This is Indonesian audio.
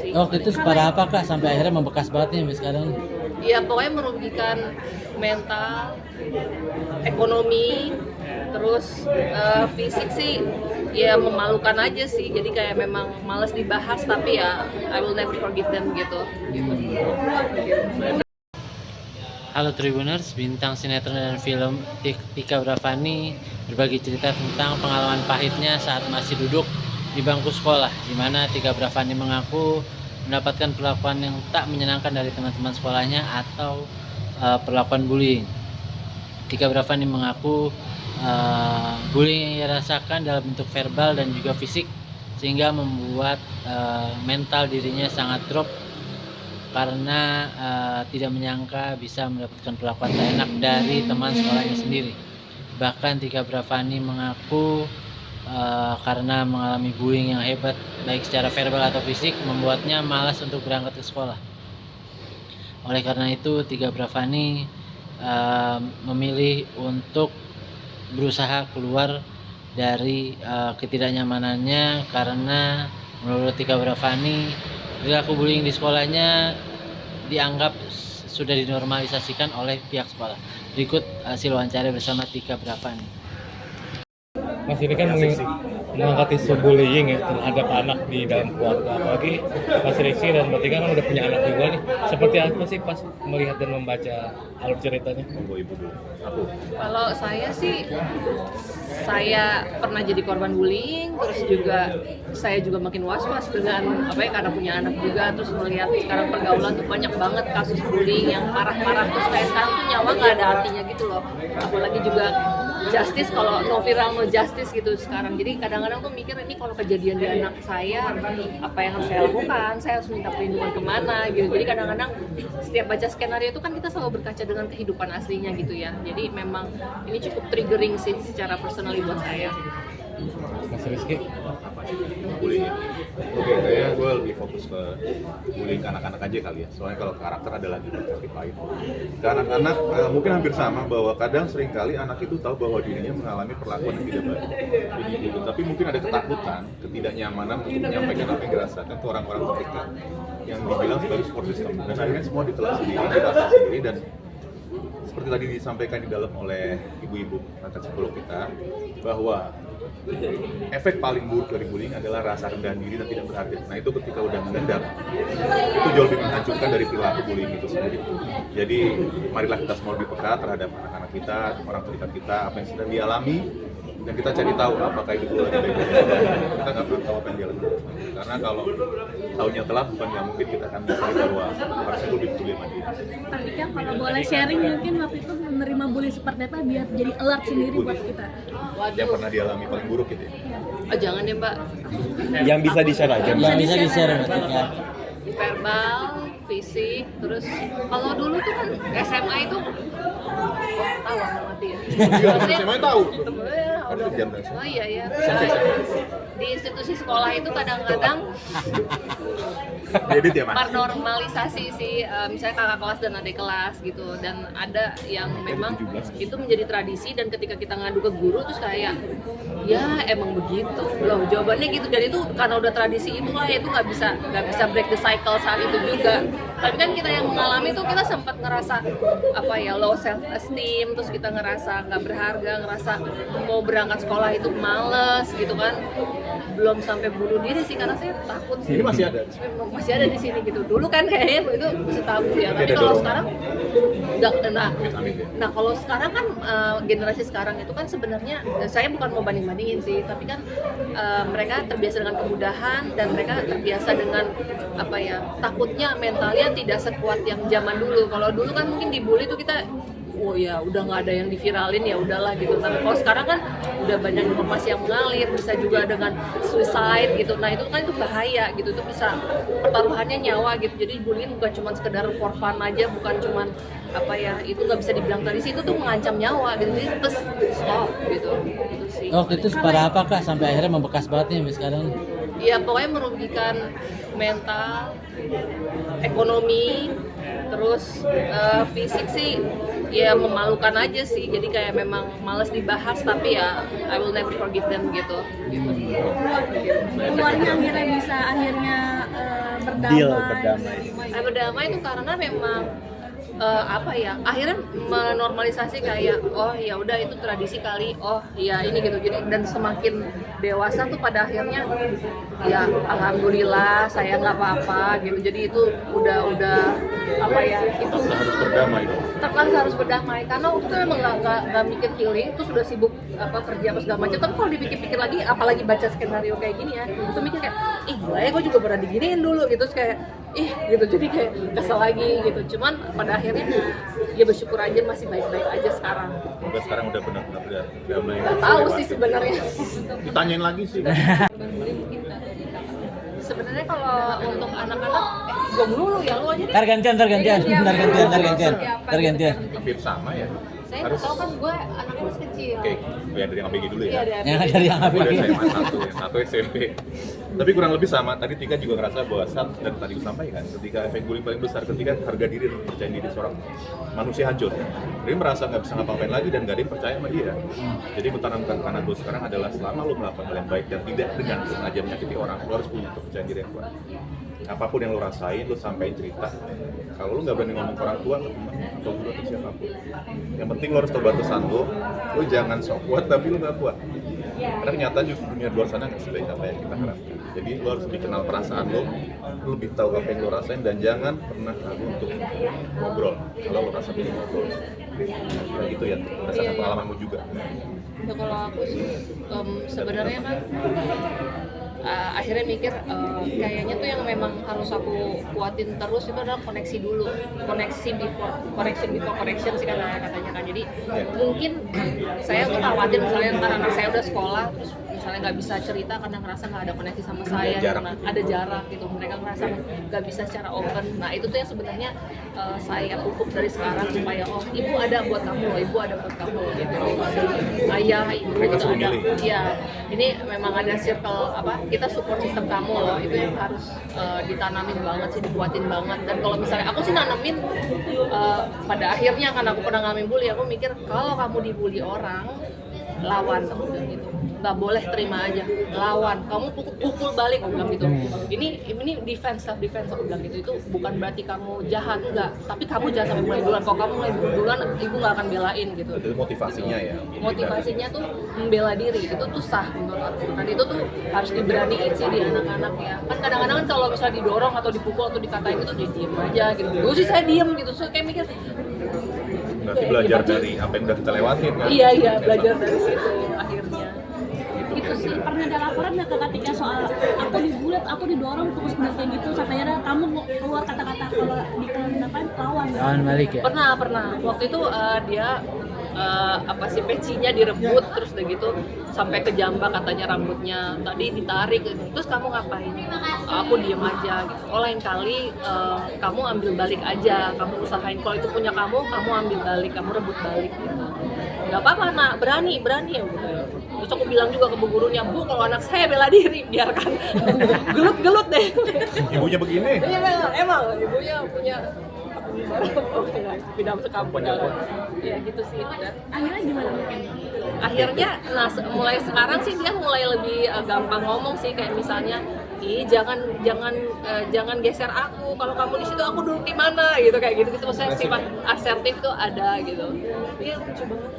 sih. Waktu itu separah apa Kak sampai akhirnya membekas banget nih sampai sekarang? Ya pokoknya merugikan mental, ekonomi, terus fisik sih ya memalukan aja sih. Jadi kayak memang males dibahas tapi ya I will never forgive them gitu. Halo Tribuners, bintang sinetron dan film Tika Bravani berbagi cerita tentang pengalaman pahitnya saat masih duduk di bangku sekolah, di mana Tika Bravani mengaku mendapatkan perlakuan yang tak menyenangkan dari teman-teman sekolahnya atau perlakuan bullying. Tika Bravani mengaku bullying yang ia rasakan dalam bentuk verbal dan juga fisik, sehingga membuat mental dirinya sangat drop karena tidak menyangka bisa mendapatkan perlakuan tak enak dari teman sekolahnya sendiri. Bahkan Tika Bravani mengaku karena mengalami bullying yang hebat baik secara verbal atau fisik membuatnya malas untuk berangkat ke sekolah. Oleh karena itu Tika Bravani memilih untuk berusaha keluar dari ketidaknyamanannya, karena menurut Tika Bravani perilaku bullying di sekolahnya dianggap sudah dinormalisasikan oleh pihak sekolah. Berikut hasil wawancara bersama Tika Bravani. Mas ini kan mengangkat isu bullying ya terhadap anak di dalam keluarga, apalagi Mas Rizky dan Mbak Tika kan udah punya anak juga nih. Seperti apa sih pas melihat dan membaca alur ceritanya? Kalau saya sih, saya pernah jadi korban bullying, terus juga saya juga makin was-was dengan apa ya, karena punya anak juga, terus melihat sekarang pergaulan tuh banyak banget kasus bullying yang parah-parah, terus kayak sekarang tuh nyawa nggak ada artinya gitu loh. Apalagi juga justice, kalau no viral no justice gitu sekarang. Jadi kadang-kadang tuh mikir, ini kalau kejadian di anak saya, apa yang harus saya lakukan? Saya harus minta perlindungan kemana gitu. Jadi kadang-kadang setiap baca skenario itu kan kita selalu berkaca dengan kehidupan aslinya gitu ya. Jadi memang ini cukup triggering sih secara personally buat saya. Mas Rizky? Bullying. Oke, kayaknya gue lebih fokus ke bullying ke anak-anak aja kali ya. Soalnya kalau karakter ada lagi tapi pahit. Ke anak-anak mungkin hampir sama, bahwa kadang seringkali anak itu tahu bahwa dirinya mengalami perlakuan yang tidak baik. Gitu. Tapi mungkin ada ketakutan, ketidaknyamanan untuk menyampaikan apa yang dirasakan ke orang-orang terdekat yang dibilang sebagai support system. Dan akhirnya semua ditelan sendiri, dirasa sendiri, dan seperti tadi disampaikan di dalam oleh ibu-ibu mantan psikolog kita, bahwa efek paling buruk dari bullying adalah rasa rendah diri dan tidak berharga. Nah itu ketika udah mengendap, itu jauh lebih menghancurkan dari perilaku bullying itu sendiri. Jadi marilah kita semua lebih peka terhadap anak-anak kita, orang terdekat kita, apa yang sedang dialami, dan kita cari tahu apakah itu lagi baik-baik saja. Kita nggak pernah tahu apa yang dialami. Karena kalau tahunya telat, bukan nggak mungkin kita akan bisa bahwa harusnya itu lebih peduli sama dia. Pak Dika, kalau boleh sharing mungkin waktu itu menerima bully seperti apa biar jadi alert sendiri buat kita. Yang pernah dialami paling buruk gitu ya. Oh, jangan deh Mbak. Yang bisa di-share aja. Yang bisa di-share Mbak Tika. Verbal, fisik, terus kalau dulu tuh kan SMA itu tahu nggak mati ya. SMA tahu. Udah. Oh iya ya. Di institusi sekolah itu kadang-kadang Edit ya, Mas? normalisasi sih, misalnya kakak kelas dan adik kelas gitu, dan ada yang memang itu menjadi tradisi, dan ketika kita ngadu ke guru terus kayak ya emang begitu loh jawabannya gitu, dan itu karena udah tradisi itu lah, itu nggak bisa break the cycle saat itu juga. Tapi kan kita yang mengalami itu kita sempat ngerasa apa ya, low self esteem, terus kita ngerasa nggak berharga, ngerasa mau berangkat sekolah itu males gitu kan. Belum sampai bunuh diri sih, karena saya takut sih. Ini masih ada di sini gitu. Dulu kan kayaknya itu bisa tabu ya. Tapi kalau sekarang udah, nah kalau sekarang kan generasi sekarang itu kan sebenarnya, saya bukan mau banding-bandingin sih, tapi kan mereka terbiasa dengan kemudahan, dan mereka terbiasa dengan apa ya, takutnya mentalnya tidak sekuat yang zaman dulu. Kalau dulu kan mungkin dibully tuh kita, oh ya udah nggak ada yang diviralin, ya udahlah gitu. Tapi kalau sekarang kan udah banyak informasi yang mengalir, bisa juga dengan suicide gitu. Nah itu kan itu bahaya gitu, itu bisa pertaruhannya nyawa gitu. Jadi bullying bukan cuma sekedar for fun aja, bukan cuma apa ya, itu nggak bisa dibilang tradisi, itu tuh mengancam nyawa gitu. Jadi terus stop gitu. Itu sih. Waktu itu separah apa Kak sampai akhirnya membekas banget nih sampai sekarang? Ya pokoknya merugikan mental, ekonomi, terus fisik sih ya memalukan aja sih. Jadi kayak memang males dibahas tapi ya I will never forgive them gitu. Keluarnya akhirnya bisa berdamai. Berdamai itu karena memang apa ya, akhirnya menormalisasi kayak oh ya udah itu tradisi kali, oh ya ini gitu. Jadi dan semakin dewasa tuh pada akhirnya ya alhamdulillah saya nggak apa-apa gitu. Jadi itu udah apa ya, itu harus berdamai dong. terpaksa harus berdamai karena waktu itu memang nggak mikir healing, itu sudah sibuk apa kerja apa segala macam. Tapi kalau dipikir-pikir lagi, apalagi baca skenario kayak gini ya, itu mikir kayak ih gila ya, gue juga pernah diginiin dulu gitu. Terus kayak ih gitu, jadi kayak kesel lagi gitu. Cuman pada akhirnya ya bersyukur aja masih baik-baik aja sekarang. Udah sekarang udah benar-benar udah damai. Nggak tahu sih sebenarnya. Ditanyain lagi sih. Sebenarnya kalau untuk anak-anak gue dulu ya, lu aja deh. Ntar gantian. Hampir sama ya. Saya nggak tahu kan, gue anaknya masih kecil. Oke, ya dari yang ABG dulu Iya, ya. Dari yang Aku udah SMA 1, yang 1 SMP. Tapi kurang lebih sama. Tadi Tika juga ngerasa bahwa saat dan tadi gue sampaikan, ketika efek bullying paling besar ketika harga diri dan percaya diri seorang manusia hancur. Dia merasa nggak bisa ngapa-ngapain lagi dan nggak ada yang percaya sama dia. Jadi menanamkan kanan gue sekarang adalah selama lo melakukan hal yang baik dan tidak dengan sengaja menyakiti orang, lo harus punya kepercayaan diri yang kuat. Apapun yang lo rasain, lo sampein cerita. Kalau lo nggak berani ngomong ke orang tua, ke teman, atau guru atau siapapun, yang penting lo harus tahu batasan lo jangan sok kuat tapi lo nggak kuat. Karena kenyataan juga dunia luar sana nggak sebaik apa yang kita harapkan. Jadi lo harus lebih kenal perasaan lo lebih tahu apa yang lo rasain, dan jangan pernah ragu untuk ngobrol kalau lo rasa perlu ngobrol. Nah, itu ya, berdasarkan pengalamanmu juga. Ya kalau aku sih sebenarnya kan akhirnya mikir kayaknya tuh yang memang harus aku kuatin terus itu adalah koneksi dulu, koneksi before correction sih katanya kan. Jadi mungkin saya tuh khawatir misalnya ntar anak saya udah sekolah terus misalnya nggak bisa cerita karena ngerasa nggak ada koneksi sama saya, karena ada jarak gitu, mereka ngerasa nggak bisa secara open. Nah itu tuh yang sebenarnya saya pupuk dari sekarang supaya oh ibu ada buat kamu, ibu ada buat kamu gitu, ayah ibu itu ada. Iya, ini memang ada circle apa, kita support sistem kamu loh, itu yang harus ditanamin banget sih, dikuatin banget. Dan kalau misalnya aku sih nanemin pada akhirnya kan aku pernah ngalamin bully, aku mikir kalau kamu dibully orang lawan aku bilang gitu, nggak boleh terima aja, lawan, kamu pukul balik aku bilang gitu. Ini defense, self defense aku bilang gitu. Itu bukan berarti kamu jahat, enggak, tapi kamu jangan sampai mulai duluan. Kalau kamu mulai duluan, ibu nggak akan belain gitu. Itu motivasinya ya. Motivasinya tuh membela diri, itu tuh sah menurut aku. Dan itu tuh harus diberaniin sih di anak-anak ya. Kan kadang-kadang kan kalau misalnya didorong atau dipukul atau dikatain itu jadi diem aja gitu. Dulu sih saya diem gitu, so kayak mikir Berarti belajar dari apa yang udah kita lewatin kan? Iya, belajar dari situ akhirnya. Gitu sih. Pernah ada laporan nggak ke Katika soal aku dibulet, aku didorong terus benar kayak gitu sampai akhirnya kamu keluar kata-kata kalau di lawan? Lawan balik ya. Pernah. Waktu itu dia apa sih, pecinya direbut, terus udah gitu sampai ke jambak katanya rambutnya tadi ditarik. Terus kamu ngapain? Aku diem aja gitu. Oh lain kali kamu ambil balik aja, kamu usahain kalau itu punya kamu ambil balik, kamu rebut balik gitu. Gak apa-apa nak, berani ya gitu. Terus aku bilang juga ke bu gurunya, bu kalau anak saya bela diri biarkan gelut deh. Ibunya begini. Iya emang ibunya punya pindah sekampung ya gitu sih. Dan Akhirnya gimana mungkin? akhirnya mulai sekarang sih dia mulai lebih gampang ngomong sih, kayak misalnya jangan geser aku, kalau kamu di situ aku duduk di mana gitu, kayak gitu maksudnya sifat asertif tuh ada gitu. Iya lucu banget.